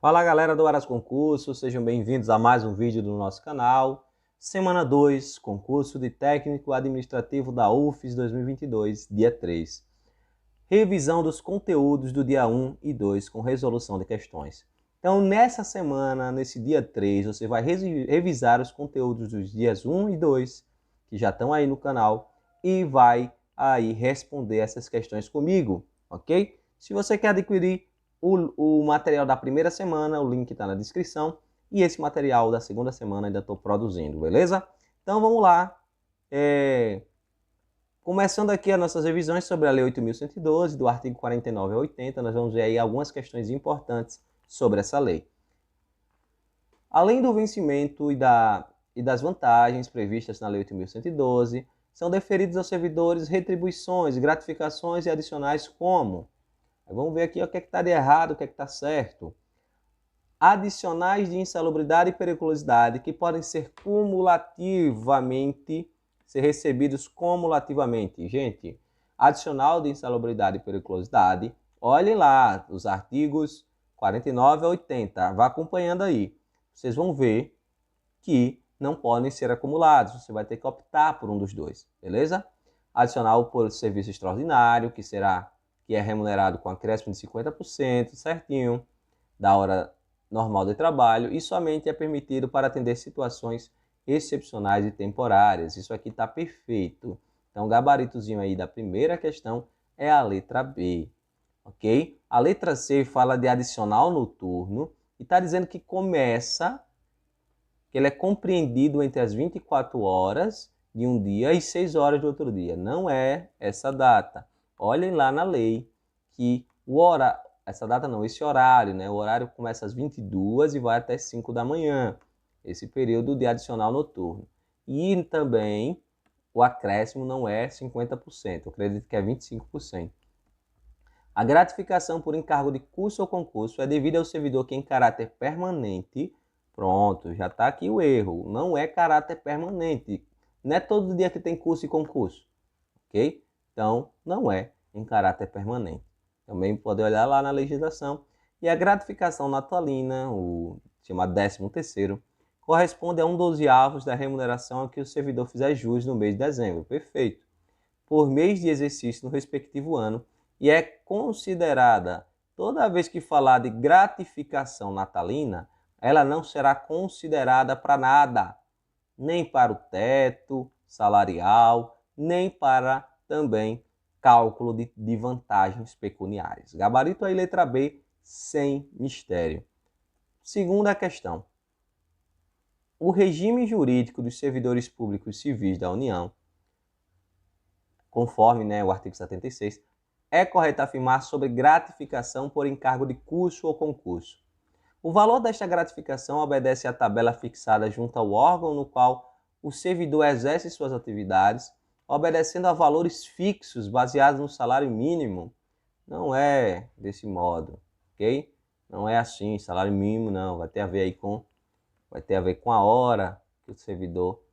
Fala galera do Aras Concurso, sejam bem-vindos a mais um vídeo do nosso canal. Semana 2, concurso de técnico administrativo da UFES 2022, dia 3. Revisão dos conteúdos do dia 1 e 2 com resolução de questões. Então nessa semana, nesse dia 3, você vai revisar os conteúdos dos dias 1 e 2, que já estão aí no canal, e vai aí responder essas questões comigo, ok? Se você quer adquirir o material da primeira semana, o link está na descrição. E esse material da segunda semana ainda estou produzindo, beleza? Então vamos lá. Começando aqui as nossas revisões sobre a Lei 8.112, do artigo 49 ao 80, nós vamos ver aí algumas questões importantes sobre essa lei. Além do vencimento e das vantagens previstas na Lei 8.112, são deferidos aos servidores retribuições, gratificações e adicionais como... Vamos ver aqui o que é que está de errado, o que é que está certo. Adicionais de insalubridade e periculosidade que podem ser recebidos cumulativamente. Gente, adicional de insalubridade e periculosidade, olhem lá os artigos 49 a 80, vá acompanhando aí. Vocês vão ver que não podem ser acumulados, você vai ter que optar por um dos dois, beleza? Adicional por serviço extraordinário, que é remunerado com acréscimo de 50%, certinho, da hora normal de trabalho, e somente é permitido para atender situações excepcionais e temporárias. Isso aqui está perfeito. Então, o gabaritozinho aí da primeira questão é a letra B, ok? A letra C fala de adicional noturno e está dizendo que ele é compreendido entre as 24 horas de um dia e 6 horas do outro dia. Não é essa data. Olhem lá na lei que esse horário, né? O horário começa às 22 e vai até 5 da manhã. Esse período de adicional noturno. E também o acréscimo não é 50%, eu acredito que é 25%. A gratificação por encargo de curso ou concurso é devida ao servidor que em caráter permanente, pronto, já está aqui o erro, não é caráter permanente. Não é todo dia que tem curso e concurso, ok? Então, não é em caráter permanente. Também pode olhar lá na legislação. E a gratificação natalina, o chamado 13º, corresponde a 1/12 da remuneração a que o servidor fizer jus no mês de dezembro. Perfeito. Por mês de exercício no respectivo ano. E é considerada, toda vez que falar de gratificação natalina, ela não será considerada para nada. Nem para o teto salarial, nem para também cálculo de vantagens pecuniárias. Gabarito aí, letra B, sem mistério. Segunda questão. O regime jurídico dos servidores públicos civis da União, conforme o artigo 76, é correto afirmar sobre gratificação por encargo de curso ou concurso. O valor desta gratificação obedece à tabela fixada junto ao órgão no qual o servidor exerce suas atividades, obedecendo a valores fixos baseados no salário mínimo. Não é desse modo, ok? Não é assim, salário mínimo não, vai ter a ver com a hora que o servidor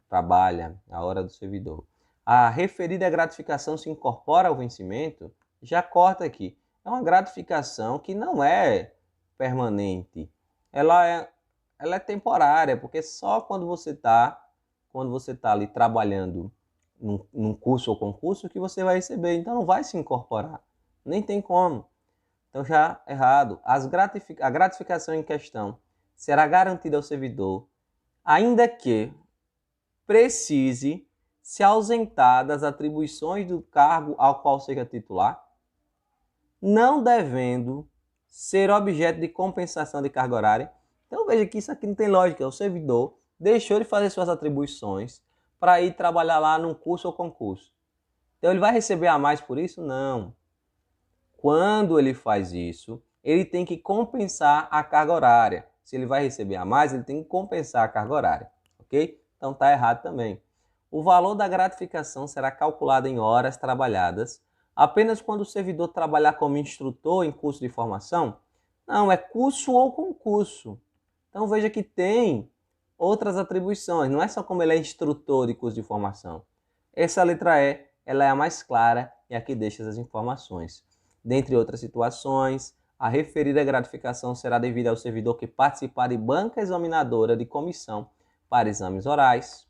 trabalha, a hora do servidor. A referida gratificação se incorpora ao vencimento, já corta aqui. É uma gratificação que não é permanente, ela é temporária, porque só quando você está ali trabalhando num curso ou concurso que você vai receber, então não vai se incorporar, nem tem como. Então já errado. A gratificação em questão será garantida ao servidor, ainda que precise se ausentar das atribuições do cargo ao qual seja titular, não devendo ser objeto de compensação de carga horária. Então veja que isso aqui não tem lógica. O servidor deixou de fazer suas atribuições para ir trabalhar lá num curso ou concurso. Então ele vai receber a mais por isso? Não. Quando ele faz isso, ele tem que compensar a carga horária. Se ele vai receber a mais, ele tem que compensar a carga horária, ok? Então está errado também. O valor da gratificação será calculado em horas trabalhadas apenas quando o servidor trabalhar como instrutor em curso de formação? Não, é curso ou concurso. Então veja que tem outras atribuições, não é só como ele é instrutor de curso de formação. Essa letra E, ela é a mais clara e aqui deixa as informações. Dentre outras situações, A referida gratificação será devida ao servidor que participar de banca examinadora de comissão para exames orais,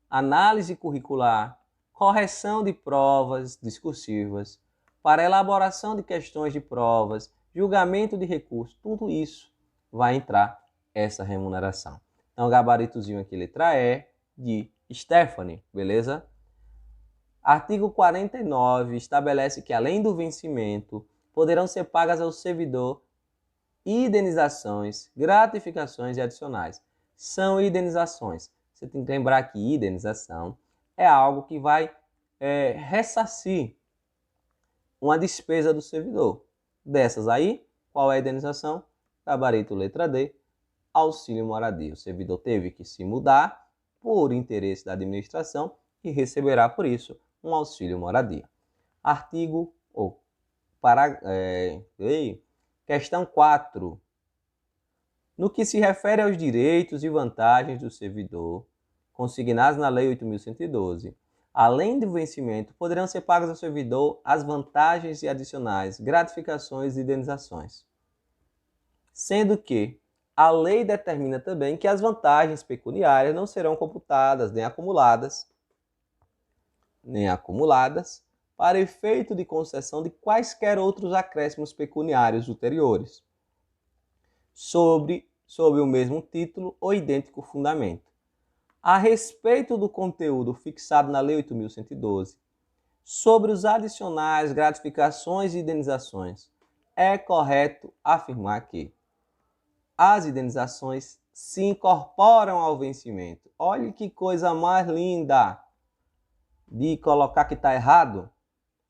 análise curricular, correção de provas discursivas, para elaboração de questões de provas, julgamento de recurso, tudo isso vai entrar essa remuneração. Então, gabaritozinho aqui, letra E, de Stephanie, beleza? Artigo 49 estabelece que, além do vencimento, poderão ser pagas ao servidor indenizações, gratificações e adicionais. São indenizações. Você tem que lembrar que indenização é algo que vai ressarcir uma despesa do servidor. Dessas aí, qual é a indenização? Gabarito letra D, auxílio moradia. O servidor teve que se mudar por interesse da administração e receberá, por isso, um auxílio moradia. Artigo ou questão 4. No que se refere aos direitos e vantagens do servidor, consignados na Lei 8.112, além do vencimento, poderão ser pagas ao servidor as vantagens e adicionais, gratificações e indenizações. Sendo que a lei determina também que as vantagens pecuniárias não serão computadas nem acumuladas para efeito de concessão de quaisquer outros acréscimos pecuniários ulteriores, sob o mesmo título ou idêntico fundamento. A respeito do conteúdo fixado na Lei 8.112, sobre os adicionais, gratificações e indenizações, é correto afirmar que as indenizações se incorporam ao vencimento. Olha que coisa mais linda de colocar que está errado.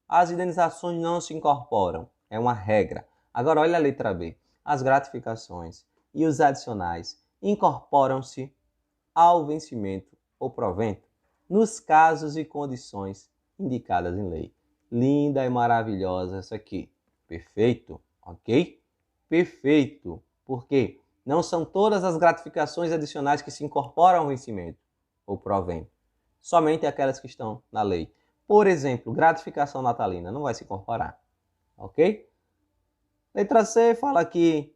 As indenizações não se incorporam, é uma regra. Agora olha a letra B. As gratificações e os adicionais incorporam-se ao vencimento ou provento nos casos e condições indicadas em lei. Linda e maravilhosa essa aqui. Perfeito, ok? Perfeito. Por quê? Não são todas as gratificações adicionais que se incorporam ao vencimento ou provento. Somente aquelas que estão na lei. Por exemplo, gratificação natalina não vai se incorporar. Ok? Letra C fala que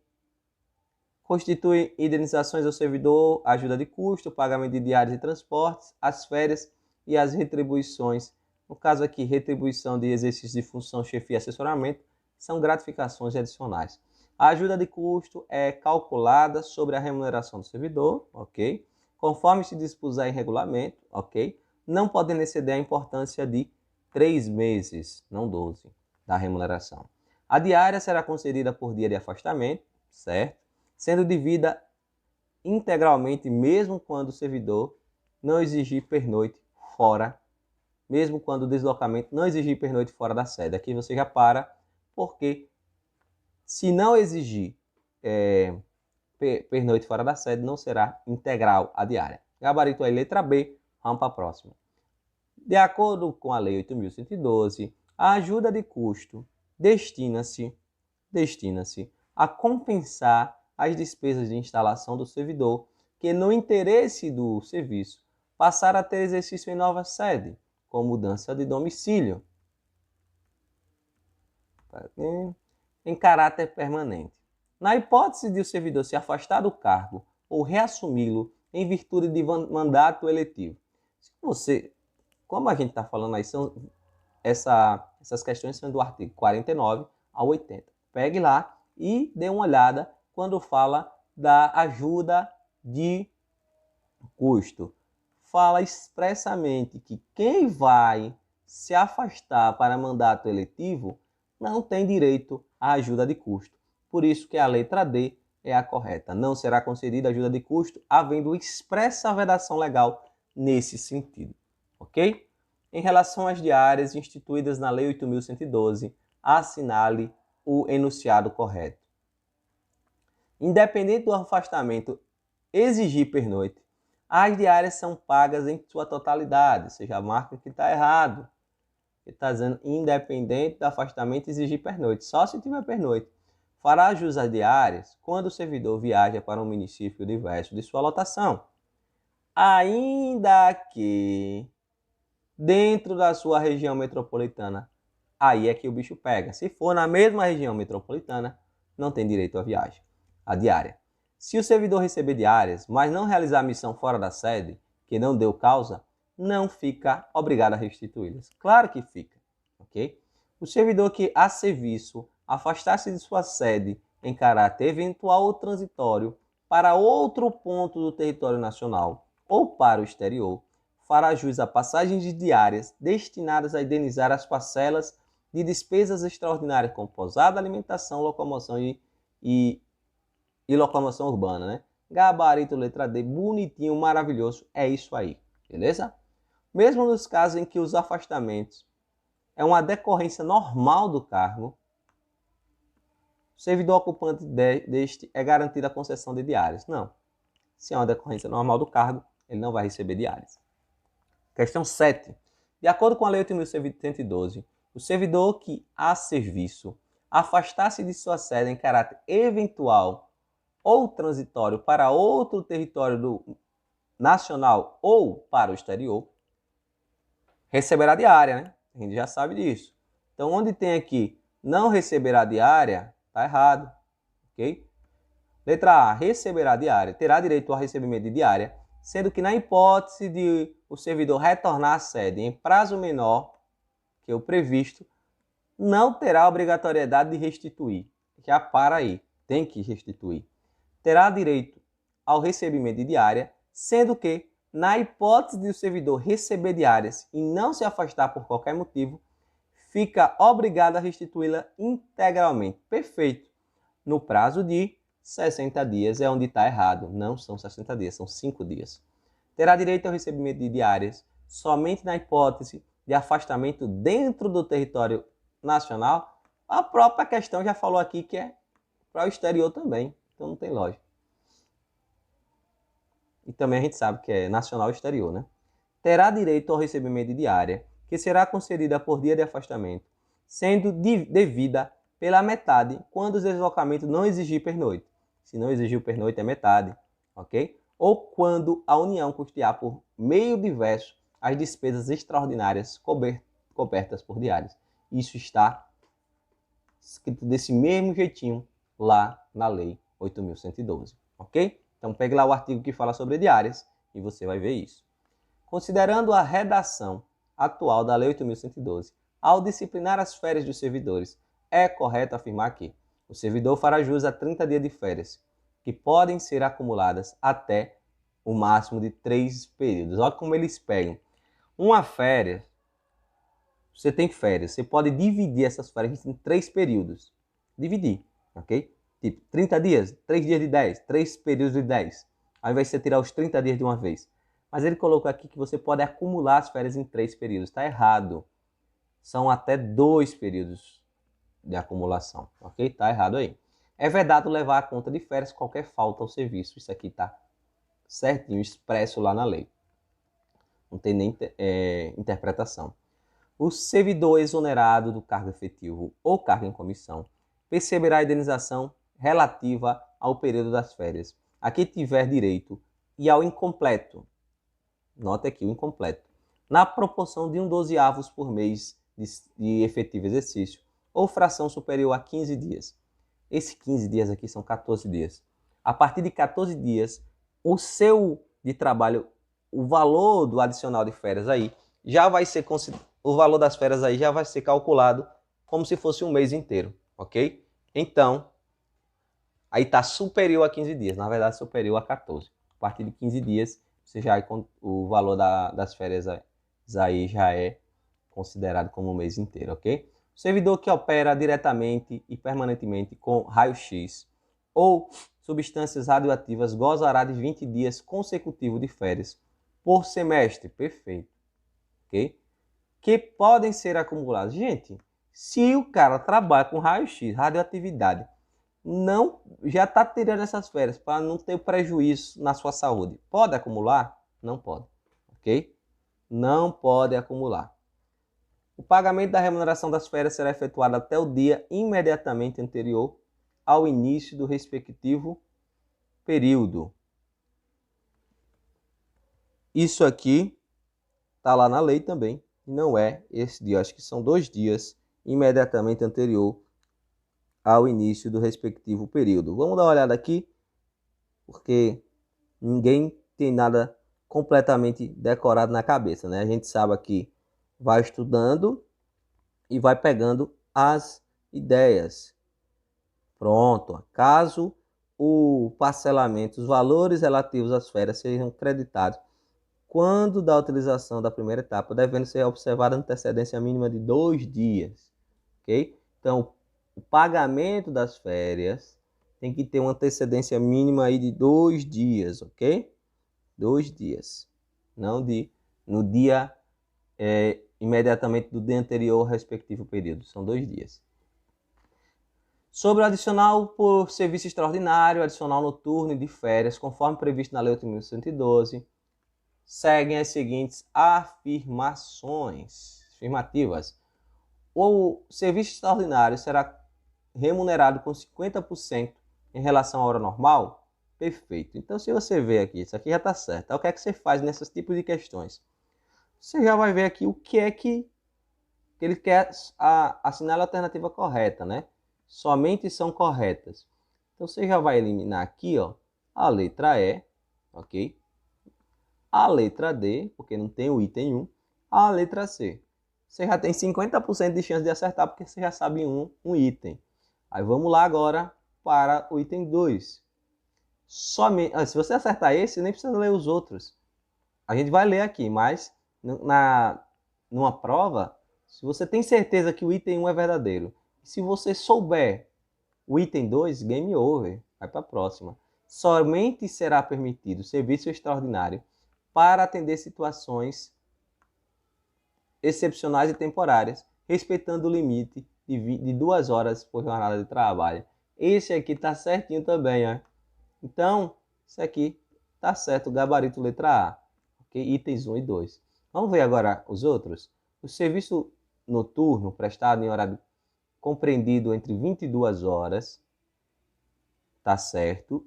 constitui indenizações ao servidor, ajuda de custo, pagamento de diários de transportes, as férias e as retribuições. No caso aqui, retribuição de exercício de função, chefia e assessoramento, são gratificações adicionais. A ajuda de custo é calculada sobre a remuneração do servidor, ok? Conforme se dispuser em regulamento, ok? Não podendo exceder a importância de 3 meses, não 12, da remuneração. A diária será concedida por dia de afastamento, certo? Sendo devida integralmente, mesmo quando o servidor não exigir pernoite fora, mesmo quando o deslocamento não exigir pernoite fora da sede. Aqui você já para, porque se não exigir pernoite fora da sede, não será integral a diária. Gabarito aí, letra B, vamos para a próxima. De acordo com a Lei 8.112, a ajuda de custo destina-se a compensar as despesas de instalação do servidor que, no interesse do serviço, passar a ter exercício em nova sede, com mudança de domicílio, em caráter permanente. Na hipótese de o servidor se afastar do cargo ou reassumi-lo em virtude de mandato eletivo. Como a gente está falando aí, essas questões são do artigo 49 ao 80. Pegue lá e dê uma olhada quando fala da ajuda de custo. Fala expressamente que quem vai se afastar para mandato eletivo não tem direito à ajuda de custo. Por isso que a letra D é a correta. Não será concedida ajuda de custo, havendo expressa vedação legal nesse sentido. Ok? Em relação às diárias instituídas na Lei 8.112, assinale o enunciado correto. Independente do afastamento exigir pernoite, as diárias são pagas em sua totalidade. Você já marca que está errado. Ele está dizendo independente do afastamento exigir pernoite. Só se tiver pernoite. Fará jus às diárias quando o servidor viaja para um município diverso de sua lotação, ainda que dentro da sua região metropolitana. Aí é que o bicho pega. Se for na mesma região metropolitana, não tem direito à viagem, à diária. Se o servidor receber diárias, mas não realizar a missão fora da sede, que não deu causa, não fica obrigado a restituí-las. Claro que fica, ok? O servidor que a serviço afastar-se de sua sede em caráter eventual ou transitório para outro ponto do território nacional ou para o exterior, fará jus a passagens diárias destinadas a indenizar as parcelas de despesas extraordinárias como pousada, alimentação, locomoção e locomoção urbana, né? Gabarito, letra D, bonitinho, maravilhoso, é isso aí, beleza? Mesmo nos casos em que os afastamentos é uma decorrência normal do cargo, o servidor ocupante deste é garantida a concessão de diárias. Não. Se é uma decorrência normal do cargo, ele não vai receber diárias. Questão 7. De acordo com a Lei 8.112, o servidor que a serviço afastar-se de sua sede em caráter eventual ou transitório para outro território nacional ou para o exterior, receberá diária, né? A gente já sabe disso. Então, onde tem aqui não receberá diária, está errado, ok? Letra A, receberá diária, terá direito ao recebimento de diária, sendo que na hipótese de o servidor retornar à sede em prazo menor que o previsto, não terá obrigatoriedade de restituir. Já para aí, tem que restituir. Terá direito ao recebimento de diária, sendo que, na hipótese de o servidor receber diárias e não se afastar por qualquer motivo, fica obrigado a restituí-la integralmente. Perfeito. No prazo de 60 dias é onde está errado. Não são 60 dias, são 5 dias. Terá direito ao recebimento de diárias somente na hipótese de afastamento dentro do território nacional. A própria questão já falou aqui que é para o exterior também. Então não tem lógica. E também a gente sabe que é nacional e exterior, né? Terá direito ao recebimento de diária, que será concedida por dia de afastamento, sendo devida pela metade quando o deslocamento não exigir pernoite. Se não exigir o pernoite, é metade, ok? Ou quando a União custear por meio diverso as despesas extraordinárias cobertas por diárias. Isso está escrito desse mesmo jeitinho lá na Lei 8.112, ok? Então pegue lá o artigo que fala sobre diárias e você vai ver isso. Considerando a redação atual da Lei 8.112, ao disciplinar as férias dos servidores, é correto afirmar que o servidor fará jus a 30 dias de férias, que podem ser acumuladas até o máximo de 3 períodos. Olha como eles pegam. Uma férias, você tem férias, você pode dividir essas férias em 3 períodos. Dividir, ok? Tipo, 30 dias, 3 dias de 10, 3 períodos de 10. Ao invés de você tirar os 30 dias de uma vez. Mas ele colocou aqui que você pode acumular as férias em 3 períodos. Está errado. São até 2 períodos de acumulação, ok? Está errado aí. É vedado levar a conta de férias qualquer falta ao serviço. Isso aqui está certinho, expresso lá na lei. Não tem nem interpretação. O servidor exonerado do cargo efetivo ou cargo em comissão perceberá a indenização relativa ao período das férias, a que tiver direito, e ao incompleto. Nota aqui o incompleto. Na proporção de 1/12 por mês de efetivo exercício, ou fração superior a 15 dias. Esses 15 dias aqui são 14 dias. A partir de 14 dias, o seu de trabalho, o valor do adicional de férias aí, já vai ser o valor das férias aí já vai ser calculado como se fosse um mês inteiro, ok? Então, aí está superior a 15 dias, na verdade superior a 14. A partir de 15 dias, você já o valor das férias aí já é considerado como um mês inteiro, ok? O servidor que opera diretamente e permanentemente com raio-x ou substâncias radioativas gozará de 20 dias consecutivos de férias por semestre, perfeito, ok? Que podem ser acumulados. Gente, se o cara trabalha com raio-x, radioatividade, não já está tirando essas férias para não ter prejuízo na sua saúde. Pode acumular? Não pode, ok? Não pode acumular. O pagamento da remuneração das férias será efetuado até o dia imediatamente anterior ao início do respectivo período. Isso aqui está lá na lei também. Não é esse dia, acho que são 2 dias imediatamente anterior ao início do respectivo período. Vamos dar uma olhada aqui, porque ninguém tem nada completamente decorado na cabeça, né? A gente sabe aqui, vai estudando e vai pegando as ideias. Pronto. Caso o parcelamento, os valores relativos às férias sejam creditados quando da utilização da primeira etapa, devendo ser observada a antecedência mínima de 2 dias. Ok? Então, o pagamento das férias tem que ter uma antecedência mínima aí de 2 dias, ok? 2 dias. Não no dia imediatamente do dia anterior ao respectivo período. São 2 dias. Sobre o adicional por serviço extraordinário, adicional noturno e de férias, conforme previsto na Lei 8.112, seguem as seguintes afirmativas. O serviço extraordinário será remunerado com 50% em relação à hora normal? Perfeito. Então, se você ver aqui, isso aqui já está certo. Então, o que é que você faz nesses tipos de questões? Você já vai ver aqui o que é que ele quer assinar a alternativa correta, né? Somente são corretas. Então, você já vai eliminar aqui, ó, a letra E, ok? A letra D, porque não tem o item 1, a letra C. Você já tem 50% de chance de acertar, porque você já sabe um item. Aí vamos lá agora para o item 2. Se você acertar esse, nem precisa ler os outros. A gente vai ler aqui, mas numa prova, se você tem certeza que o item 1 é verdadeiro, se você souber o item 2, game over, vai para a próxima. Somente será permitido serviço extraordinário para atender situações excepcionais e temporárias, respeitando o limite de 2 horas por jornada de trabalho. Esse aqui está certinho também, ó. Então, isso aqui está certo, o gabarito letra A. Okay? Itens 1 e 2. Vamos ver agora os outros. O serviço noturno prestado em horário compreendido entre 22 horas, está certo,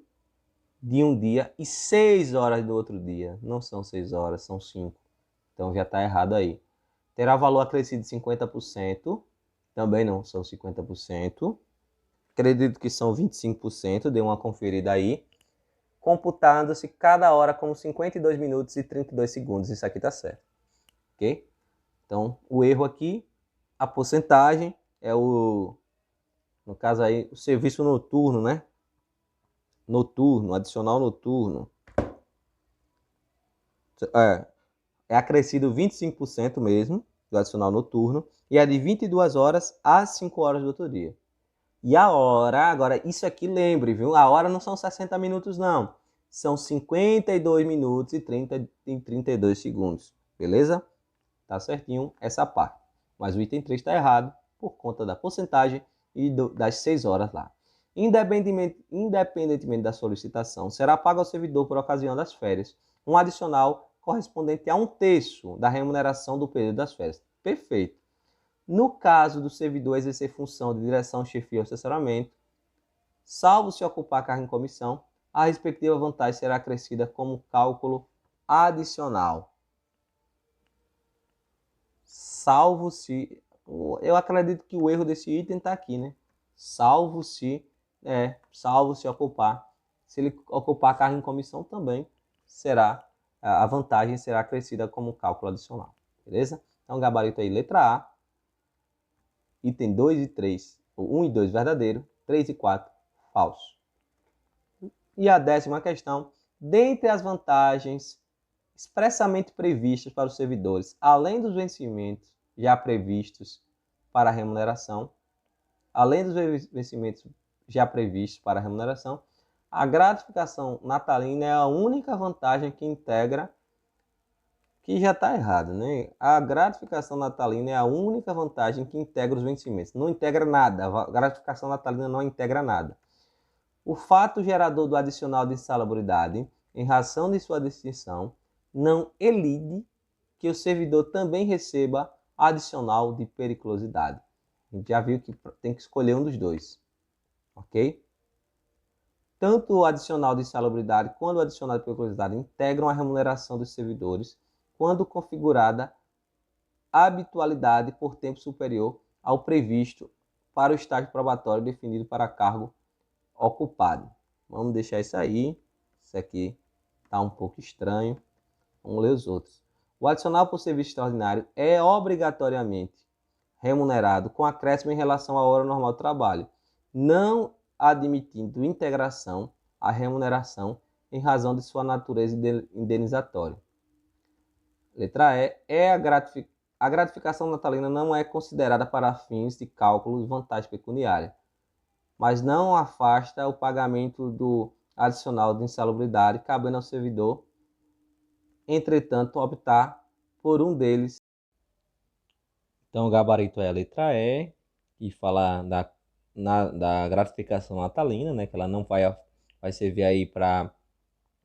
de um dia e 6 horas do outro dia. Não são 6 horas, são 5. Então já está errado aí. Terá valor acrescido de 50%. Também não são 50%. Acredito que são 25%. Dê uma conferida aí. Computando-se cada hora como 52 minutos e 32 segundos. Isso aqui está certo. Ok? Então, o erro aqui, a porcentagem é no caso aí, o serviço noturno, né? Noturno, adicional noturno. É acrescido 25% mesmo, do adicional noturno, e é de 22 horas às 5 horas do outro dia. E a hora, agora, isso aqui lembre, viu? A hora não são 60 minutos, não. São 52 minutos e 32 segundos. Beleza? Tá certinho essa parte. Mas o item 3 está errado, por conta da porcentagem e das 6 horas lá. Independentemente da solicitação, será pago ao servidor por ocasião das férias um adicional correspondente a 1/3 da remuneração do período das férias. Perfeito. No caso do servidor exercer função de direção, chefia ou assessoramento, salvo se ocupar cargo em comissão, a respectiva vantagem será acrescida como cálculo adicional. Salvo se... Eu acredito que o erro desse item está aqui, né? Salvo se ocupar. Se ele ocupar cargo em comissão também, a vantagem será acrescida como cálculo adicional. Beleza? Então, gabarito aí, letra A. Item 2 e 3, 1 e 2 verdadeiro, 3 e 4 falso. E a 10ª questão, dentre as vantagens expressamente previstas para os servidores, além dos vencimentos já previstos para a remuneração, a gratificação natalina é a única vantagem que integra, que já está errado, né? A gratificação natalina é a única vantagem que integra os vencimentos. Não integra nada, a gratificação natalina não integra nada. O fato gerador do adicional de insalubridade, em razão de sua distinção, não elide que o servidor também receba adicional de periculosidade. A gente já viu que tem que escolher um dos dois, ok? Tanto o adicional de insalubridade quanto o adicional de periculosidade integram a remuneração dos servidores quando configurada habitualidade por tempo superior ao previsto para o estágio probatório definido para cargo ocupado. Vamos deixar isso aí. Isso aqui está um pouco estranho. Vamos ler os outros. O adicional por serviço extraordinário é obrigatoriamente remunerado com acréscimo em relação à hora normal de trabalho, não admitindo integração à remuneração em razão de sua natureza indenizatória. Letra E. A gratificação natalina não é considerada para fins de cálculo de vantagem pecuniária, mas não afasta o pagamento do adicional de insalubridade, cabendo ao servidor, entretanto, optar por um deles. Então, o gabarito é a letra E, que fala da gratificação natalina, né, que ela não vai servir aí para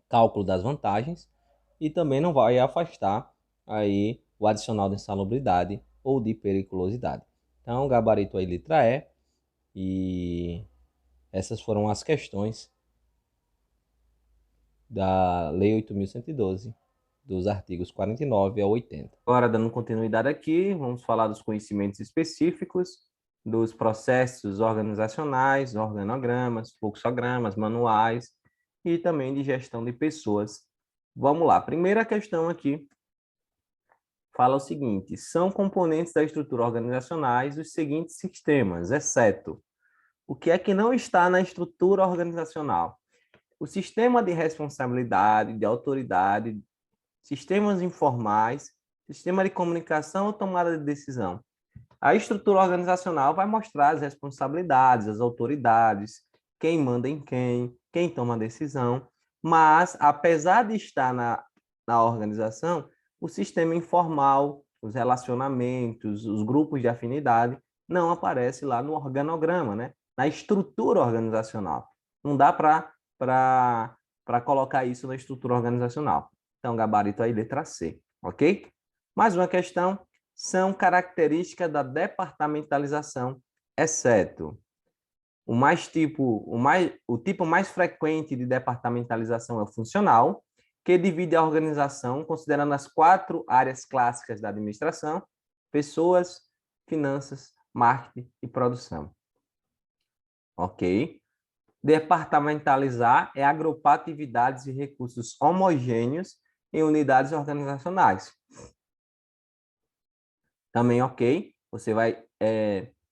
cálculo das vantagens, e também não vai afastar aí o adicional de insalubridade ou de periculosidade. Então, o gabarito aí, letra E, e essas foram as questões da Lei 8.112, dos artigos 49 ao 80. Agora, dando continuidade aqui, vamos falar dos conhecimentos específicos, dos processos organizacionais, organogramas, fluxogramas, manuais e também de gestão de pessoas. Vamos lá, primeira questão aqui fala o seguinte: são componentes da estrutura organizacionais os seguintes sistemas, exceto o que é que não está na estrutura organizacional? O sistema de responsabilidade, de autoridade, sistemas informais, sistema de comunicação ou tomada de decisão. A estrutura organizacional vai mostrar as responsabilidades, as autoridades, quem manda em quem toma a decisão, mas, apesar de estar na organização, o sistema informal, os relacionamentos, os grupos de afinidade, não aparece lá no organograma, né? Na estrutura organizacional. Não dá para colocar isso na estrutura organizacional. Então, gabarito aí, letra C, ok? Mais uma questão, são características da departamentalização, exceto o tipo mais frequente de departamentalização é o funcional, que divide a organização considerando as 4 áreas clássicas da administração: pessoas, finanças, marketing e produção. Ok? Departamentalizar é agrupar atividades e recursos homogêneos em unidades organizacionais. Também ok, você vai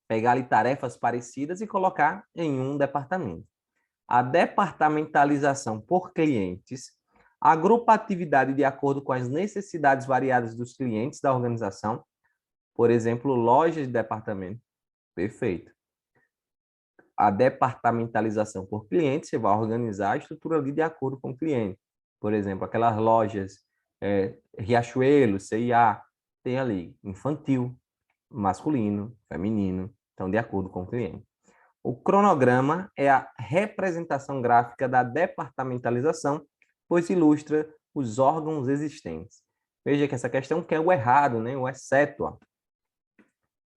pegar ali tarefas parecidas e colocar em um departamento. A departamentalização por clientes agrupa a atividade de acordo com as necessidades variadas dos clientes da organização, por exemplo, lojas de departamento. Perfeito. A departamentalização por cliente, você vai organizar a estrutura ali de acordo com o cliente. Por exemplo, aquelas lojas Riachuelo, C&A, tem ali infantil, masculino, feminino, então de acordo com o cliente. O cronograma é a representação gráfica da departamentalização, pois ilustra os órgãos existentes. Veja que essa questão quer o errado, né? O exceto. Ó.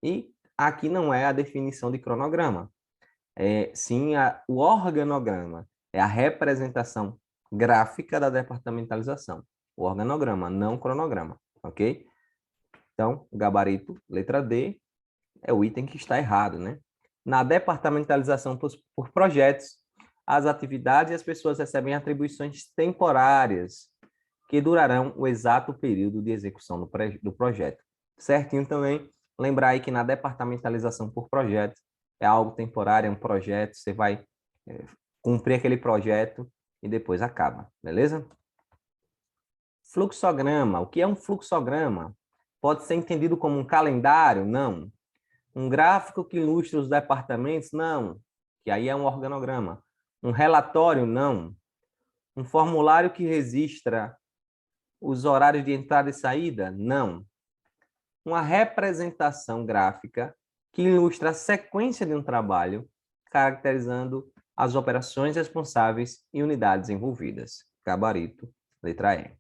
E aqui não é a definição de cronograma. Sim, o organograma é a representação gráfica da departamentalização. O organograma, não o cronograma, ok? Então, o gabarito, letra D, é o item que está errado, né? Na departamentalização por projetos, as atividades e as pessoas recebem atribuições temporárias que durarão o exato período de execução do projeto. Certinho também, lembrar aí que na departamentalização por projetos, é algo temporário, é um projeto, você vai cumprir aquele projeto e depois acaba, beleza? Fluxograma. O que é um fluxograma? Pode ser entendido como um calendário? Não. Um gráfico que ilustra os departamentos? Não. Que aí é um organograma. Um relatório? Não. Um formulário que registra os horários de entrada e saída? Não. Uma representação gráfica que ilustra a sequência de um trabalho, caracterizando as operações responsáveis e unidades envolvidas. Gabarito, letra E.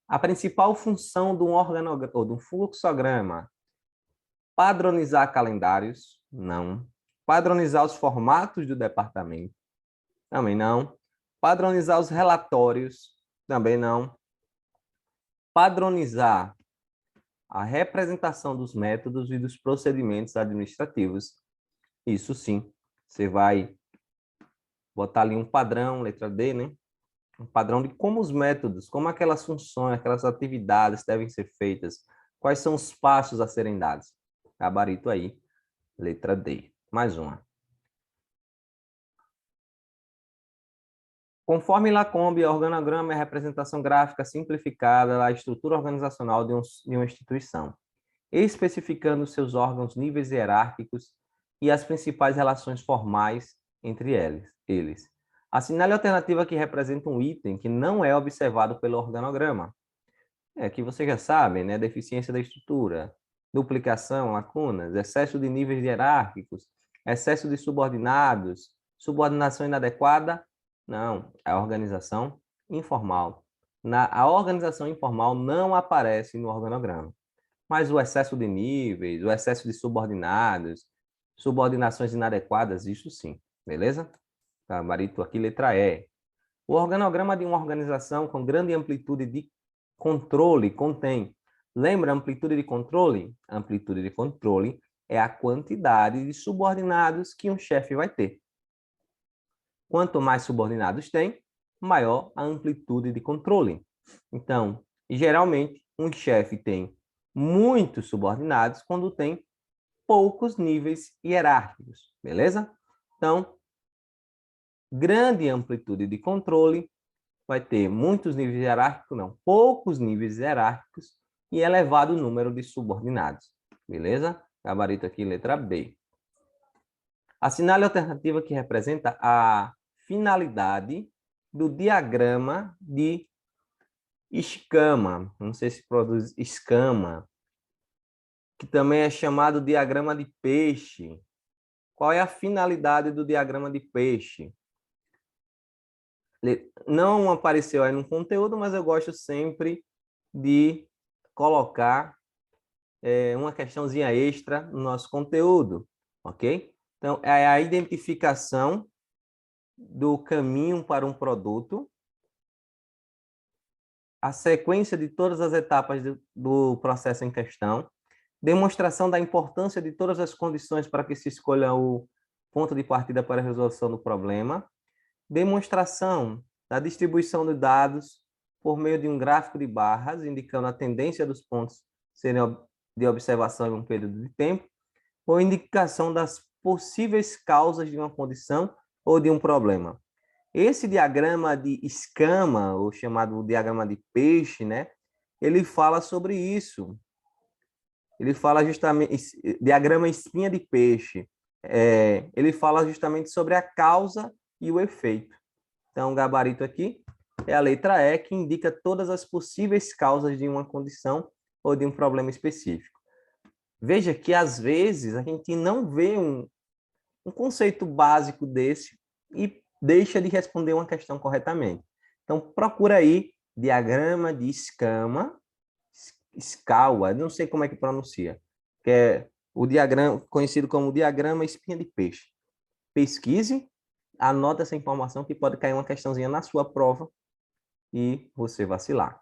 A principal função de um organograma ou de um fluxograma: padronizar calendários? Não. Padronizar os formatos do departamento? Também não. Padronizar os relatórios? Também não. Padronizar a representação dos métodos e dos procedimentos administrativos? Isso sim. Você vai botar ali um padrão, letra D, né? Um padrão de como os métodos, como aquelas funções, aquelas atividades devem ser feitas, quais são os passos a serem dados. Gabarito aí, letra D. Mais uma. Conforme Lacombe, organograma é a representação gráfica simplificada da estrutura organizacional de uma instituição, especificando seus órgãos, níveis hierárquicos e as principais relações formais entre eles. Assinale a alternativa que representa um item que não é observado pelo organograma. É que você já sabe, né? Deficiência da estrutura, duplicação, lacunas, excesso de níveis hierárquicos, excesso de subordinados, subordinação inadequada. Não, é a organização informal. A organização informal não aparece no organograma. Mas o excesso de níveis, o excesso de subordinados, subordinações inadequadas, isso sim, beleza? Gabarito aqui, letra E. O organograma de uma organização com grande amplitude de controle contém. Lembra a amplitude de controle? A amplitude de controle é a quantidade de subordinados que um chefe vai ter. Quanto mais subordinados tem, maior a amplitude de controle. Então, geralmente, um chefe tem muitos subordinados quando tem poucos níveis hierárquicos, beleza? Então, grande amplitude de controle vai ter muitos níveis hierárquicos, não, poucos níveis hierárquicos e elevado número de subordinados, beleza? Gabarito aqui, letra B. Assinale a alternativa que representa a finalidade do diagrama de escama, não sei se produz escama, que também é chamado diagrama de peixe. Qual é a finalidade do diagrama de peixe? Não apareceu aí no conteúdo, mas eu gosto sempre de colocar uma questãozinha extra no nosso conteúdo, ok? Então, é a identificação do caminho para um produto, a sequência de todas as etapas do processo em questão, demonstração da importância de todas as condições para que se escolha o ponto de partida para a resolução do problema, demonstração da distribuição de dados por meio de um gráfico de barras, indicando a tendência dos pontos serem de observação em um período de tempo, ou indicação das possíveis causas de uma condição ou de um problema. Esse diagrama de escama, ou chamado diagrama de peixe, né? Ele fala sobre isso. Ele fala justamente, diagrama espinha de peixe. Ele fala justamente sobre a causa e o efeito. Então, o gabarito aqui é a letra E, que indica todas as possíveis causas de uma condição ou de um problema específico. Veja que, às vezes, a gente não vê um conceito básico desse e deixa de responder uma questão corretamente. Então, procura aí diagrama de escama, escaua, não sei como é que pronuncia, que é o diagrama conhecido como diagrama espinha de peixe. Pesquise, anota essa informação que pode cair uma questãozinha na sua prova e você vacilar.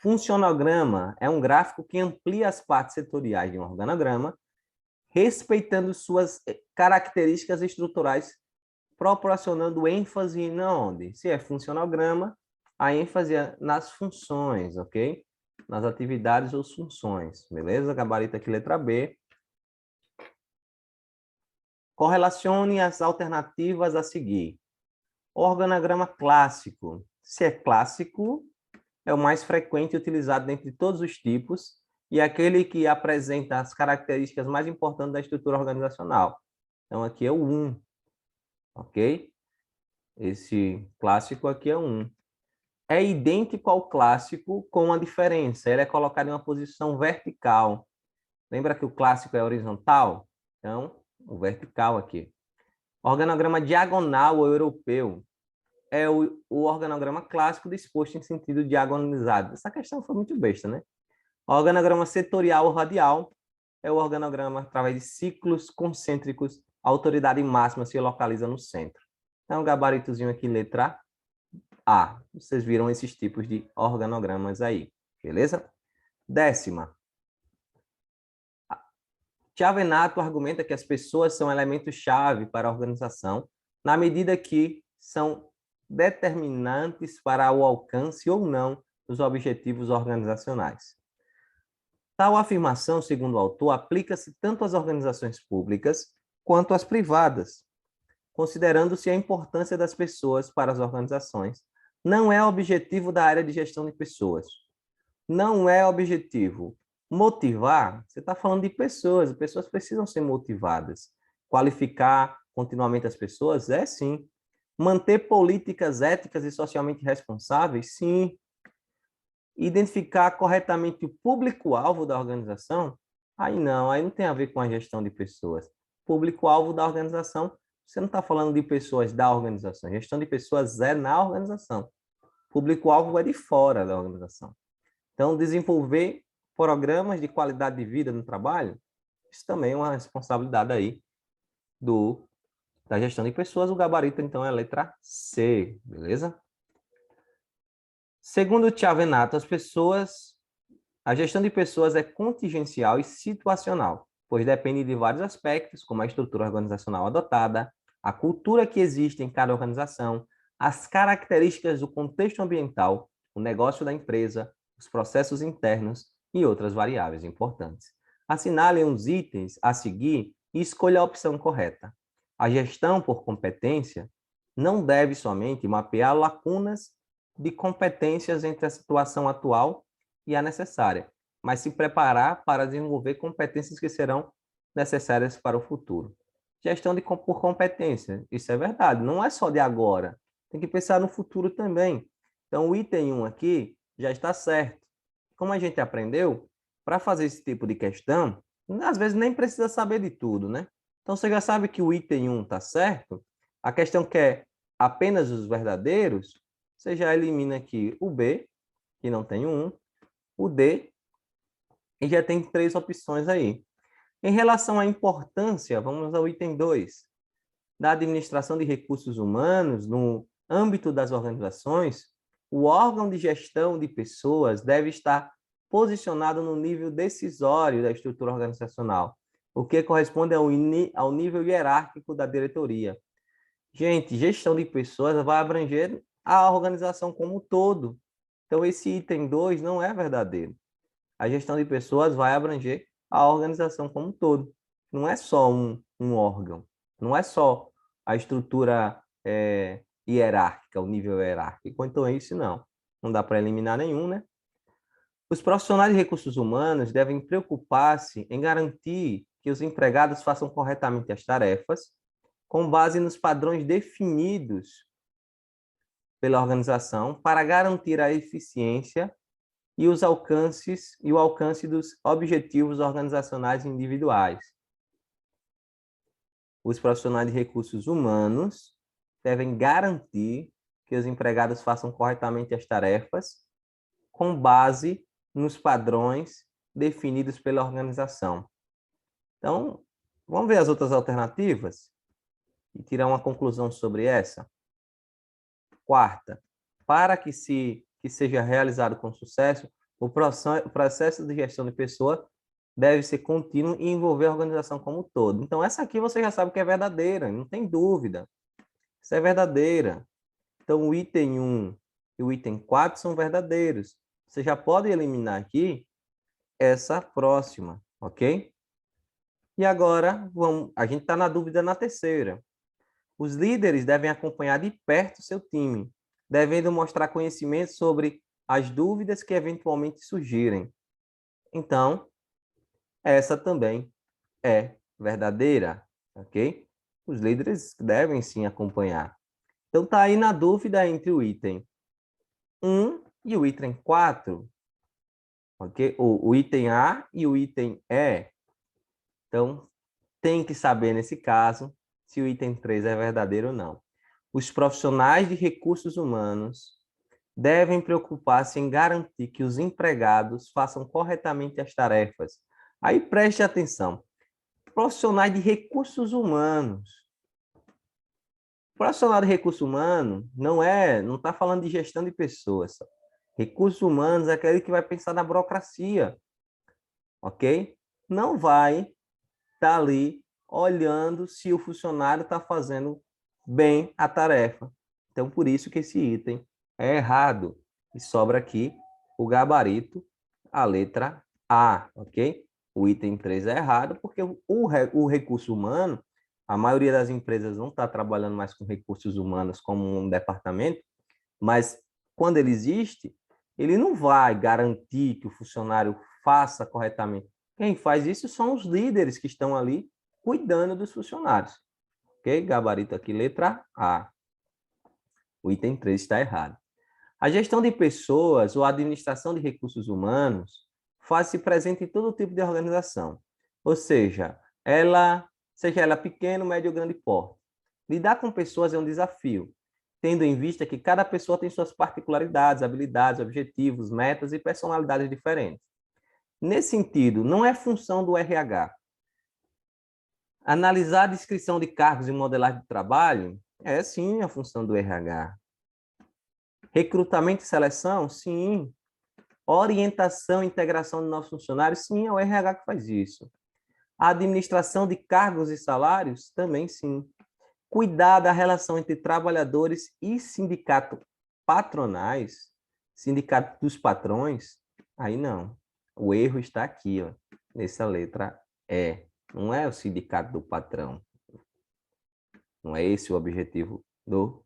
Funcionograma é um gráfico que amplia as partes setoriais de um organograma, respeitando suas características estruturais, proporcionando ênfase na onde? Se é funcionograma, a ênfase é nas funções, ok? Nas atividades ou funções, beleza? Gabarito aqui, letra B. Correlacione as alternativas a seguir. Organograma clássico. Se é clássico, é o mais frequente utilizado dentre todos os tipos e é aquele que apresenta as características mais importantes da estrutura organizacional. Então, aqui é o 1, ok? Esse clássico aqui é o 1. É idêntico ao clássico com uma diferença. Ele é colocado em uma posição vertical. Lembra que o clássico é horizontal? Então, o vertical aqui. Organograma diagonal ou europeu é o organograma clássico disposto em sentido diagonalizado. Essa questão foi muito besta, né? O organograma setorial ou radial é o organograma através de ciclos concêntricos. A autoridade máxima se localiza no centro. Então, gabaritozinho aqui, letra A. Vocês viram esses tipos de organogramas aí, beleza? 10ª. Chiavenato argumenta que as pessoas são elementos-chave para a organização, na medida que são determinantes para o alcance ou não dos objetivos organizacionais. Tal afirmação, segundo o autor, aplica-se tanto às organizações públicas quanto às privadas, considerando-se a importância das pessoas para as organizações. Não é objetivo da área de gestão de pessoas. Não é objetivo motivar. Você está falando de pessoas. As pessoas precisam ser motivadas. Qualificar continuamente as pessoas? É sim. Manter políticas éticas e socialmente responsáveis? Sim. Identificar corretamente o público-alvo da organização? Aí não tem a ver com a gestão de pessoas. Público-alvo da organização, você não está falando de pessoas da organização. Gestão de pessoas é na organização. Público-alvo é de fora da organização. Então, desenvolver programas de qualidade de vida no trabalho, isso também é uma responsabilidade aí da gestão de pessoas. O gabarito, então, é a letra C, beleza? Segundo Chiavenato, a gestão de pessoas é contingencial e situacional, pois depende de vários aspectos, como a estrutura organizacional adotada, a cultura que existe em cada organização, as características do contexto ambiental, o negócio da empresa, os processos internos e outras variáveis importantes. Assinale os itens a seguir e escolha a opção correta. A gestão por competência não deve somente mapear lacunas de competências entre a situação atual e a necessária, mas se preparar para desenvolver competências que serão necessárias para o futuro. Gestão por competência, isso é verdade, não é só de agora, tem que pensar no futuro também. Então, o item 1 aqui já está certo. Como a gente aprendeu, para fazer esse tipo de questão, às vezes nem precisa saber de tudo, né? Então, você já sabe que o item 1 está certo, a questão que é apenas os verdadeiros, você já elimina aqui o B, que não tem o 1, o D, e já tem 3 opções aí. Em relação à importância, vamos ao item 2, da administração de recursos humanos no âmbito das organizações, o órgão de gestão de pessoas deve estar posicionado no nível decisório da estrutura organizacional, o que corresponde ao nível hierárquico da diretoria. Gente, gestão de pessoas vai abranger a organização como um todo. Então, esse item 2 não é verdadeiro. A gestão de pessoas vai abranger a organização como um todo. Não é só um órgão, não é só a estrutura hierárquica, o nível hierárquico. Então, é isso não. Não dá para eliminar nenhum, né? Os profissionais de recursos humanos devem preocupar-se em garantir que os empregados façam corretamente as tarefas, com base nos padrões definidos pela organização, para garantir a eficiência e o alcance dos objetivos organizacionais individuais. Os profissionais de recursos humanos devem garantir que os empregados façam corretamente as tarefas com base nos padrões definidos pela organização. Então, vamos ver as outras alternativas e tirar uma conclusão sobre essa. Quarta, para que seja realizado com sucesso, o processo de gestão de pessoa deve ser contínuo e envolver a organização como um todo. Então, essa aqui você já sabe que é verdadeira, não tem dúvida. Isso é verdadeira. Então, o item 1 e o item 4 são verdadeiros. Você já pode eliminar aqui essa próxima, ok? E agora, a gente está na dúvida na terceira. Os líderes devem acompanhar de perto seu time, devendo mostrar conhecimento sobre as dúvidas que eventualmente surgirem. Então, essa também é verdadeira, ok? Os líderes devem sim acompanhar. Então, está aí na dúvida entre o item 1 e o item 4, ok? O item A e o item E. Então, tem que saber, nesse caso, se o item 3 é verdadeiro ou não. Os profissionais de recursos humanos devem preocupar-se em garantir que os empregados façam corretamente as tarefas. Aí preste atenção. Profissionais de recursos humanos. Profissional de recurso humano não está falando de gestão de pessoas. Recursos humanos é aquele que vai pensar na burocracia, ok? Não vai está ali olhando se o funcionário está fazendo bem a tarefa. Então, por isso que esse item é errado. E sobra aqui o gabarito, a letra A, ok? O item 3 é errado porque o recurso humano, a maioria das empresas não está trabalhando mais com recursos humanos como um departamento, mas quando ele existe, ele não vai garantir que o funcionário faça corretamente. Quem faz isso são os líderes que estão ali cuidando dos funcionários. Ok? Gabarito aqui, letra A. O item 3 está errado. A gestão de pessoas ou a administração de recursos humanos faz-se presente em todo tipo de organização. Ou seja, seja ela pequeno, médio ou grande porte. Lidar com pessoas é um desafio, tendo em vista que cada pessoa tem suas particularidades, habilidades, objetivos, metas e personalidades diferentes. Nesse sentido, não é função do RH analisar a descrição de cargos e modelagem de trabalho? É sim a função do RH. Recrutamento e seleção? Sim. Orientação e integração de novos funcionários? Sim, é o RH que faz isso. A administração de cargos e salários? Também sim. Cuidar da relação entre trabalhadores e sindicato patronais, sindicato dos patrões? Aí não. O erro está aqui, ó, nessa letra E. Não é o sindicato do patrão. Não é esse o objetivo do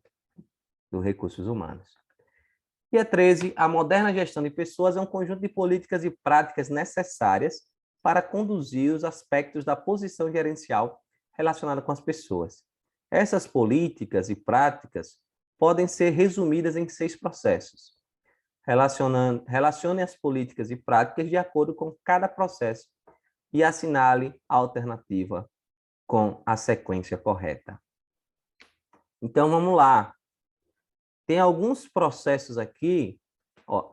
recursos humanos. E a 13, a moderna gestão de pessoas é um conjunto de políticas e práticas necessárias para conduzir os aspectos da posição gerencial relacionada com as pessoas. Essas políticas e práticas podem ser resumidas em 6 processos. Relacione as políticas e práticas de acordo com cada processo e assinale a alternativa com a sequência correta. Então, vamos lá. Tem alguns processos aqui, ó,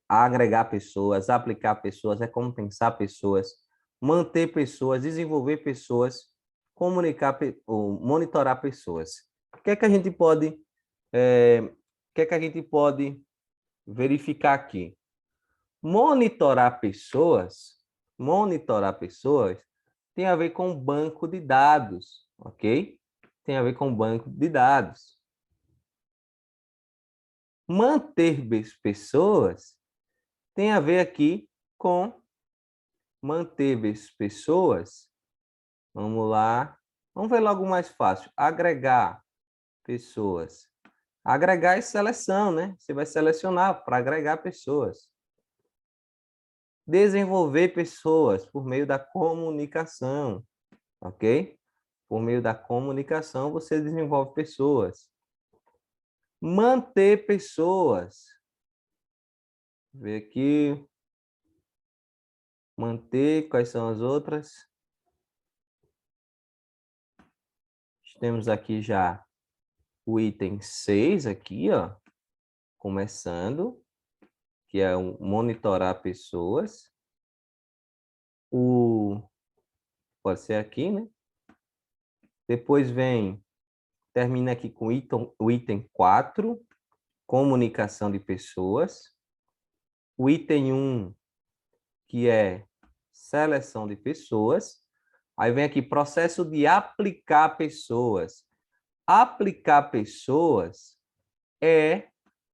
agregar pessoas, aplicar pessoas, recompensar pessoas, manter pessoas, desenvolver pessoas, comunicar ou monitorar pessoas. O que é que a gente pode, o que é que a gente pode verificar aqui? Monitorar pessoas tem a ver com banco de dados, ok? Tem a ver com banco de dados. Manter pessoas tem a ver aqui com manter pessoas. Vamos lá. Vamos ver logo mais fácil. Agregar pessoas. Agregar é seleção, né? Você vai selecionar para agregar pessoas. Desenvolver pessoas por meio da comunicação, ok? Por meio da comunicação, você desenvolve pessoas. Manter pessoas. Vou ver aqui. Manter, quais são as outras? Temos aqui já o item 6 aqui, ó, começando, que é o monitorar pessoas. Pode ser aqui, né? Depois termina aqui com o item 4, comunicação de pessoas. O item 1, que é seleção de pessoas. Aí vem aqui processo de aplicar pessoas. Aplicar pessoas é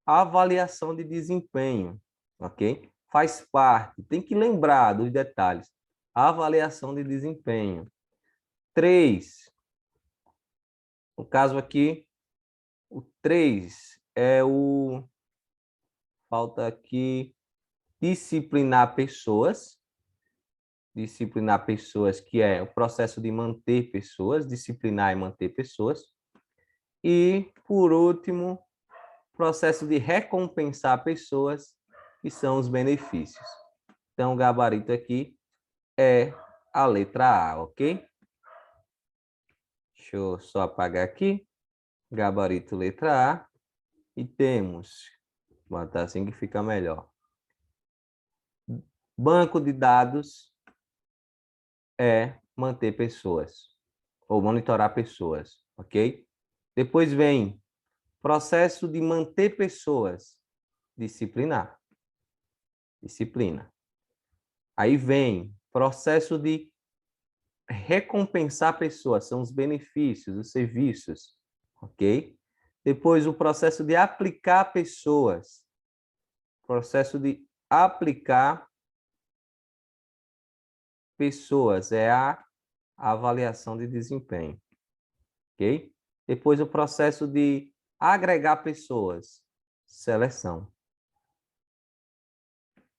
a avaliação de desempenho, ok? Faz parte, tem que lembrar dos detalhes. A avaliação de desempenho. 3. No caso aqui, o 3 é o... Falta aqui disciplinar pessoas. Disciplinar pessoas, que é o processo de manter pessoas, disciplinar e manter pessoas. E, por último, processo de recompensar pessoas, que são os benefícios. Então, o gabarito aqui é a letra A, ok? Deixa eu só apagar aqui. Gabarito letra A. E temos, vou botar assim que fica melhor. Banco de dados é manter pessoas, ou monitorar pessoas, ok? Depois vem processo de manter pessoas, disciplinar. Disciplina. Aí vem processo de recompensar pessoas, são os benefícios, os serviços, ok? Depois, o processo de aplicar pessoas, processo de aplicar pessoas, é a avaliação de desempenho, ok? Depois, o processo de agregar pessoas, seleção,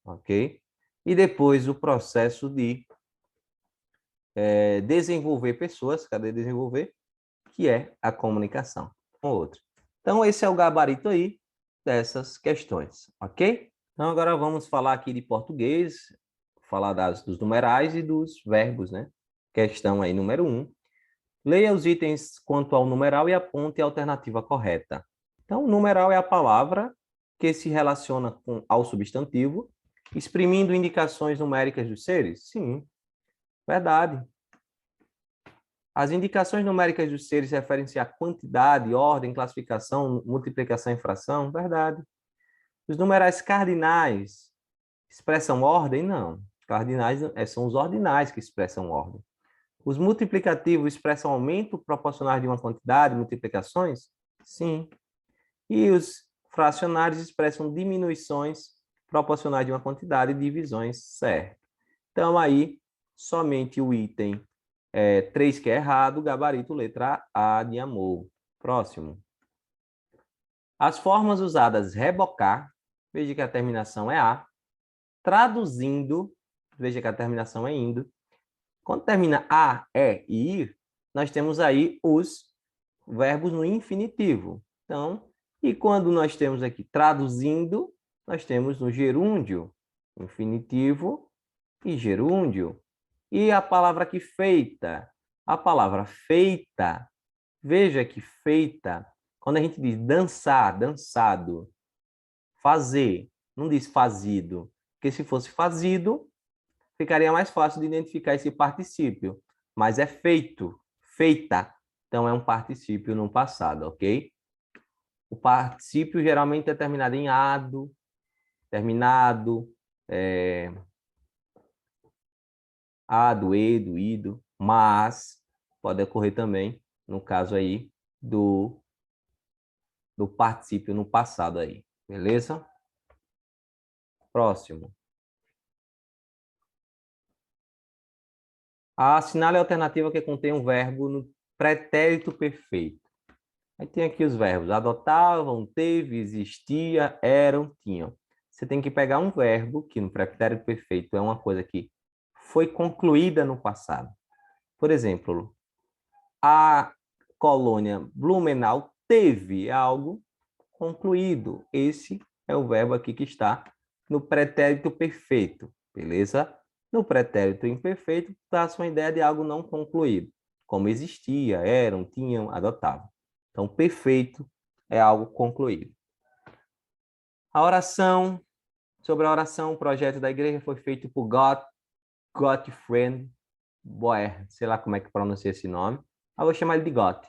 ok? E depois, o processo de desenvolver pessoas, cadê desenvolver? Que é a comunicação com o outro. Então, esse é o gabarito aí dessas questões, ok? Então, agora vamos falar aqui de português, falar dos numerais e dos verbos, né? Questão aí número 1. Leia os itens quanto ao numeral e aponte a alternativa correta. Então, o numeral é a palavra que se relaciona ao substantivo, exprimindo indicações numéricas dos seres? Sim, verdade. As indicações numéricas dos seres referem-se à quantidade, ordem, classificação, multiplicação e fração? Verdade. Os numerais cardinais expressam ordem? Não. Cardinais são os ordinais que expressam ordem. Os multiplicativos expressam aumento proporcional de uma quantidade, multiplicações? Sim. E os fracionários expressam diminuições proporcionais de uma quantidade, divisões? Certo. Então, aí, somente o item 3 que é errado, gabarito letra A de amor. Próximo. As formas usadas rebocar, veja que a terminação é A. Traduzindo, veja que a terminação é indo. Quando termina A, é e ir, nós temos aí os verbos no infinitivo. Então, e quando nós temos aqui traduzindo, nós temos no gerúndio, infinitivo e gerúndio. E a palavra aqui feita? A palavra feita, veja que feita, quando a gente diz dançar, dançado, fazer, não diz fazido, porque se fosse fazido, ficaria mais fácil de identificar esse particípio, mas é feito, feita, então é um particípio no passado, ok? O particípio geralmente é terminado em ado, terminado, ado, edo, ido, mas pode ocorrer também, no caso aí, do particípio no passado aí, beleza? Próximo. Assinale a alternativa que contém um verbo no pretérito perfeito. Aí tem aqui os verbos: adotavam, teve, existia, eram, tinham. Você tem que pegar um verbo que no pretérito perfeito é uma coisa que foi concluída no passado. Por exemplo, a colônia Blumenau teve algo concluído. Esse é o verbo aqui que está no pretérito perfeito, beleza? No pretérito imperfeito, dá-se uma ideia de algo não concluído, como existia, eram, tinham, adotavam. Então, perfeito é algo concluído. A oração, sobre a oração, o projeto da igreja foi feito por Gottfried Boer, sei lá como é que pronuncia esse nome, eu vou chamar ele de Gott.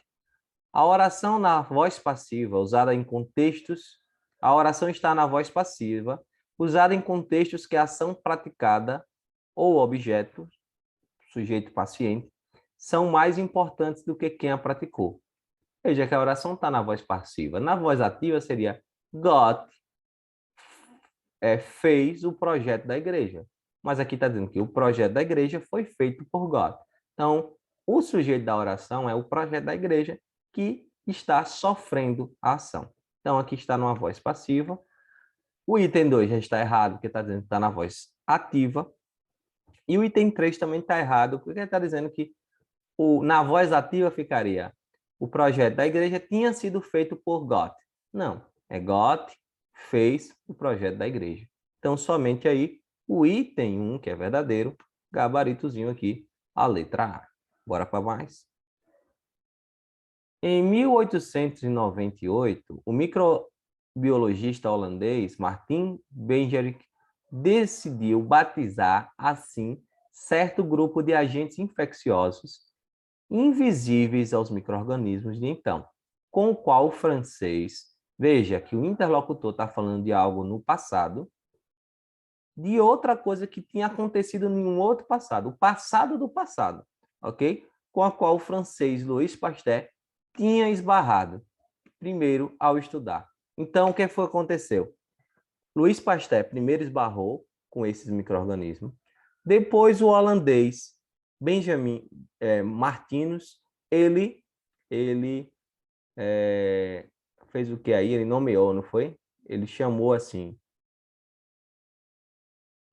A oração na voz passiva, usada em contextos, a oração está na voz passiva, usada em contextos que a ação praticada ou objeto, sujeito paciente, são mais importantes do que quem a praticou. Veja que a oração está na voz passiva. Na voz ativa seria Gott fez o projeto da igreja. Mas aqui está dizendo que o projeto da igreja foi feito por Gott. Então, o sujeito da oração é o projeto da igreja que está sofrendo a ação. Então, aqui está numa voz passiva. O item 2 já está errado, porque está dizendo que está na voz ativa. E o item 3 também está errado, porque está dizendo que na voz ativa ficaria: o projeto da igreja tinha sido feito por Gott. Não, é Gott fez o projeto da igreja. Então, somente aí o item 1, que é verdadeiro, gabaritozinho aqui, a letra A. Bora para mais. Em 1898, o microbiologista holandês Martin Bengerik decidiu batizar assim certo grupo de agentes infecciosos invisíveis aos micro-organismos de então, com o qual o francês, veja que o interlocutor está falando de algo no passado, de outra coisa que tinha acontecido em um outro passado, o passado do passado. ok? Com a qual o francês Louis Pasteur tinha esbarrado, primeiro, ao estudar. Então, o que foi que aconteceu? Louis Pasteur primeiro esbarrou com esses micro-organismos, depois o holandês Benjamin Martinus, ele fez o que aí? Ele nomeou, não foi? Ele chamou assim,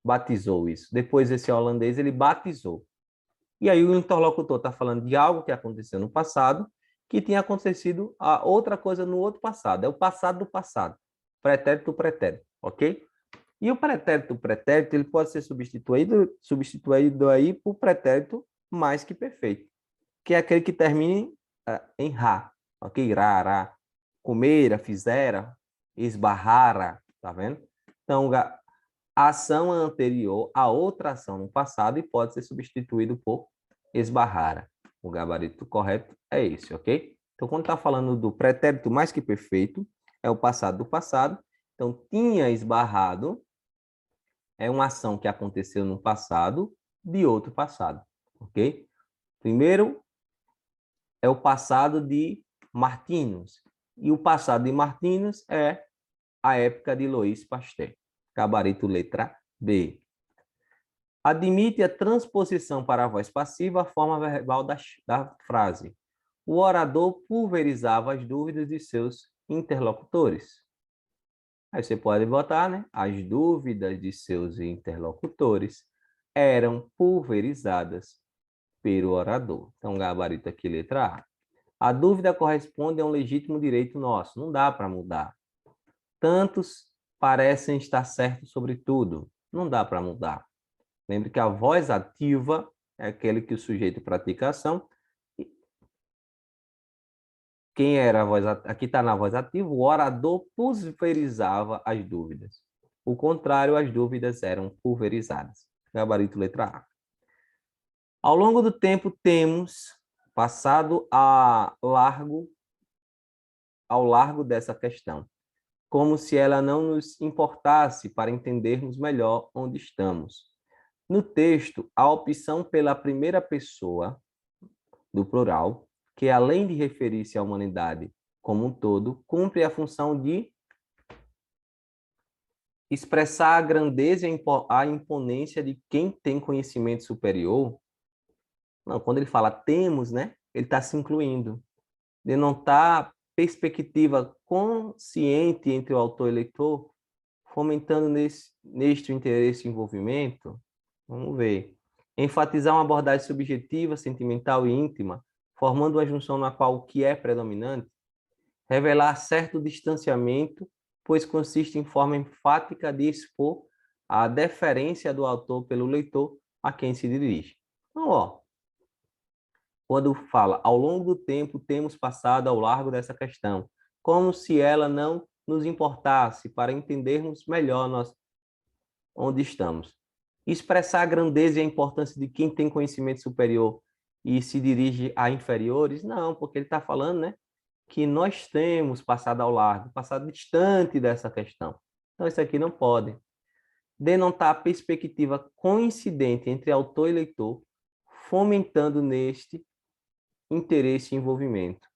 batizou isso. Depois esse holandês, ele batizou. E aí o interlocutor está falando de algo que aconteceu no passado, que tinha acontecido a outra coisa no outro passado. É o passado do passado. Pretérito do pretérito, ok? E o pretérito do pretérito, ele pode ser substituído aí por pretérito mais que perfeito, que é aquele que termina em ra, ok? Rará, comera, fizera, esbarrara, tá vendo? Então, a ação anterior a outra ação no passado e pode ser substituído por esbarrara. O gabarito correto é esse, ok? Então, quando está falando do pretérito mais que perfeito, é o passado do passado. Então, tinha esbarrado é uma ação que aconteceu no passado de outro passado, ok? Primeiro é o passado de Martinus. E o passado de Martinus é a época de Louis Pasteur. Gabarito letra B. Admite a transposição para a voz passiva a forma verbal da frase. O orador pulverizava as dúvidas de seus interlocutores. Aí você pode botar, né? As dúvidas de seus interlocutores eram pulverizadas pelo orador. Então, gabarito aqui, letra A. A dúvida corresponde a um legítimo direito nosso. Não dá para mudar. Tantos parecem estar certos sobre tudo. Não dá para mudar. Lembre que a voz ativa é aquele que o sujeito pratica a ação. Quem era a voz ativa? Aqui está na voz ativa, o orador pulverizava as dúvidas. O contrário, as dúvidas eram pulverizadas. Gabarito letra A. Ao longo do tempo, temos passado ao largo dessa questão, como se ela não nos importasse para entendermos melhor onde estamos. No texto, a opção pela primeira pessoa do plural, que além de referir-se à humanidade como um todo, cumpre a função de expressar a grandeza e a imponência de quem tem conhecimento superior. Não, quando ele fala temos, né? Ele está se incluindo. Ele não está perspectiva consciente entre o autor e o leitor, fomentando neste interesse e envolvimento. Vamos ver. Enfatizar uma abordagem subjetiva, sentimental e íntima, formando uma junção na qual o que é predominante. Revelar certo distanciamento, pois consiste em forma enfática de expor a deferência do autor pelo leitor a quem se dirige. Então, ó, quando fala ao longo do tempo temos passado ao largo dessa questão, como se ela não nos importasse para entendermos melhor nós onde estamos. Expressar a grandeza e a importância de quem tem conhecimento superior e se dirige a inferiores? Não, porque ele está falando, né, que nós temos passado ao largo, passado distante dessa questão. Então, isso aqui não pode. Denotar a perspectiva coincidente entre autor e leitor, fomentando neste interesse e envolvimento.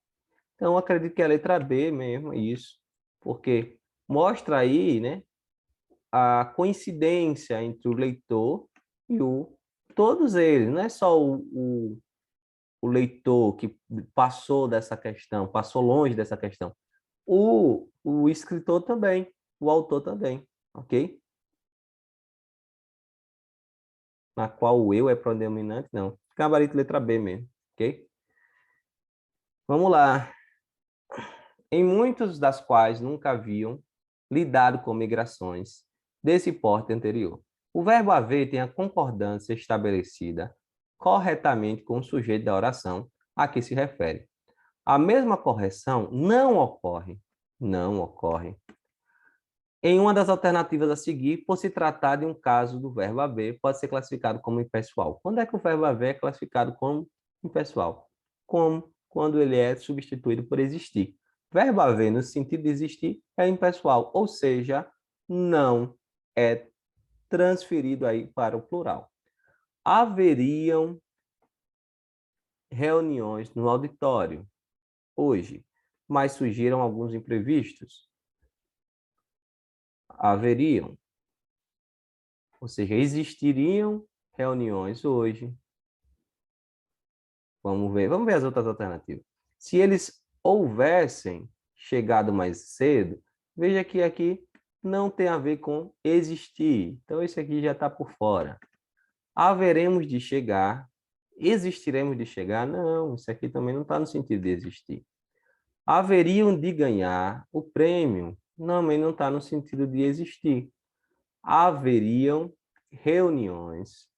Então, eu acredito que é a letra B mesmo, isso, porque mostra aí, né, a coincidência entre o leitor e todos eles, não é só o leitor que passou dessa questão, passou longe dessa questão. O escritor também, o autor também, ok? Na qual o eu é predominante, não. Gabarito letra B mesmo, ok? Vamos lá. Em muitos das quais nunca haviam lidado com migrações desse porte anterior. O verbo haver tem a concordância estabelecida corretamente com o sujeito da oração a que se refere. A mesma correção não ocorre em uma das alternativas a seguir, por se tratar de um caso do verbo haver, pode ser classificado como impessoal. Quando é que o verbo haver é classificado como impessoal? Como quando ele é substituído por existir. Verbo haver, no sentido de existir, é impessoal, ou seja, não é transferido aí para o plural. Haveriam reuniões no auditório hoje, mas surgiram alguns imprevistos. Haveriam, ou seja, existiriam reuniões hoje. Vamos ver as outras alternativas. Se eles houvessem chegado mais cedo, veja que aqui não tem a ver com existir. Então, esse aqui já está por fora. Haveremos de chegar, existiremos de chegar? Não, isso aqui também não está no sentido de existir. Haveriam de ganhar o prêmio? Também não está no sentido de existir. Haveriam reuniões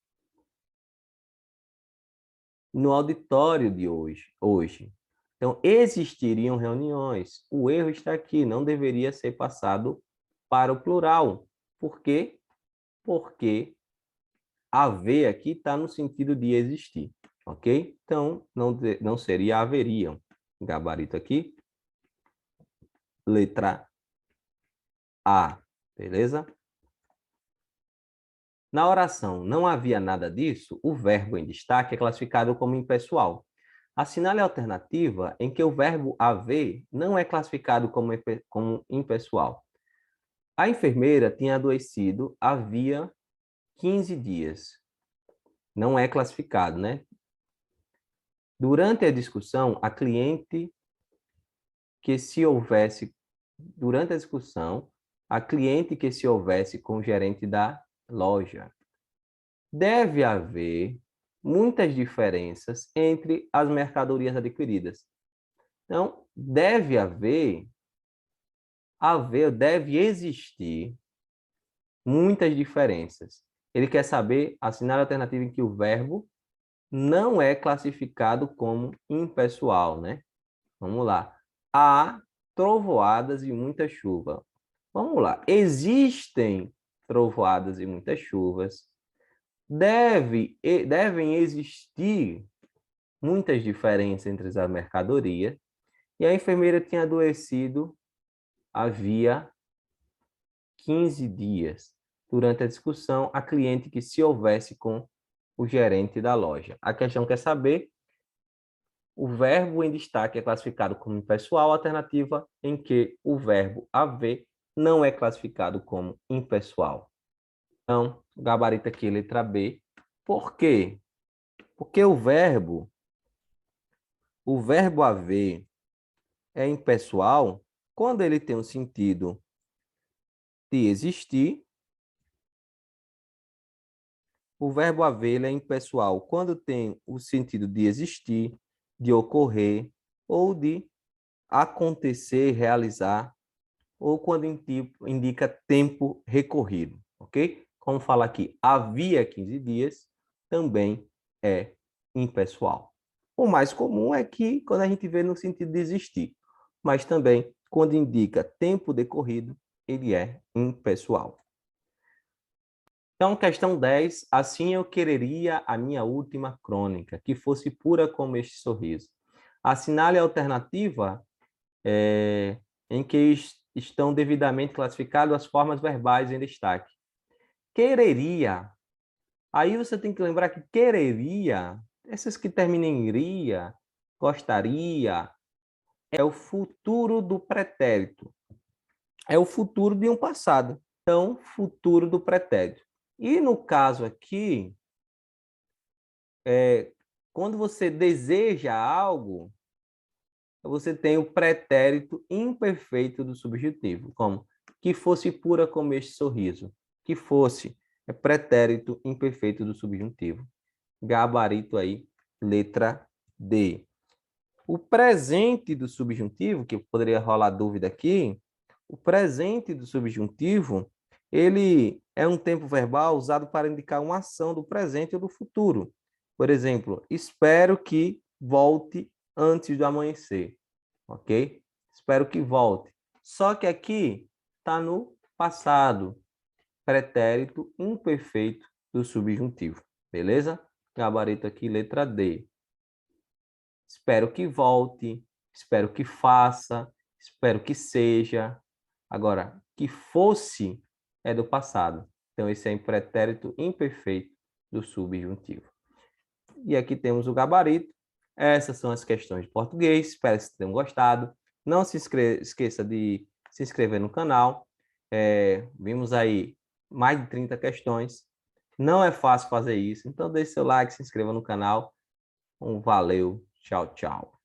no auditório de hoje. Então, existiriam reuniões. O erro está aqui, não deveria ser passado para o plural. Por quê? Porque haver aqui está no sentido de existir, ok? Então, não seria haveriam. Gabarito aqui. Letra A, beleza? Na oração não havia nada disso, o verbo em destaque é classificado como impessoal. Assinale a alternativa em que o verbo haver não é classificado como impessoal. A enfermeira tinha adoecido havia 15 dias. Não é classificado, né? Durante a discussão, a cliente que se houvesse com o gerente da loja. Deve haver muitas diferenças entre as mercadorias adquiridas. Então, deve existir muitas diferenças. Ele quer saber, assinar a alternativa em que o verbo não é classificado como impessoal, né? Vamos lá. Há trovoadas e muita chuva. Vamos lá. Existem trovoadas e muitas chuvas. Devem existir muitas diferenças entre as mercadorias. E a enfermeira tinha adoecido havia 15 dias. Durante a discussão, a cliente que se houvesse com o gerente da loja. A questão quer saber, o verbo em destaque é classificado como impessoal, alternativa em que o verbo haver não é classificado como impessoal. Então, gabarito aqui, letra B. Por quê? Porque o verbo haver é impessoal quando ele tem o sentido de existir. O verbo haver é impessoal quando tem o sentido de existir, de ocorrer, ou de acontecer, realizar, ou quando indica tempo recorrido, ok? Como fala aqui, havia 15 dias, também é impessoal. O mais comum é que quando a gente vê no sentido de existir, mas também quando indica tempo decorrido, ele é impessoal. Então, questão 10. Assim eu quereria a minha última crônica, que fosse pura como este sorriso. Assinale a alternativa em que estão devidamente classificadas as formas verbais em destaque. Quereria. Aí você tem que lembrar que quereria, essas que terminam em iria, gostaria, é o futuro do pretérito. É o futuro de um passado. Então, futuro do pretérito. E no caso aqui, quando você deseja algo, você tem o pretérito imperfeito do subjuntivo, como que fosse pura como este sorriso. Que fosse é pretérito imperfeito do subjuntivo. Gabarito aí, letra D. O presente do subjuntivo, que poderia rolar dúvida aqui, o presente do subjuntivo, ele é um tempo verbal usado para indicar uma ação do presente ou do futuro. Por exemplo, espero que volte antes do amanhecer, ok? Espero que volte. Só que aqui está no passado, pretérito imperfeito do subjuntivo, beleza? Gabarito aqui, letra D. Espero que volte, espero que faça, espero que seja. Agora, que fosse é do passado. Então, esse é o pretérito imperfeito do subjuntivo. E aqui temos o gabarito. Essas são as questões de português. Espero que vocês tenham gostado. Não se esqueça de se inscrever no canal. Vimos aí mais de 30 questões. Não é fácil fazer isso, então deixe seu like, se inscreva no canal. Valeu, tchau, tchau.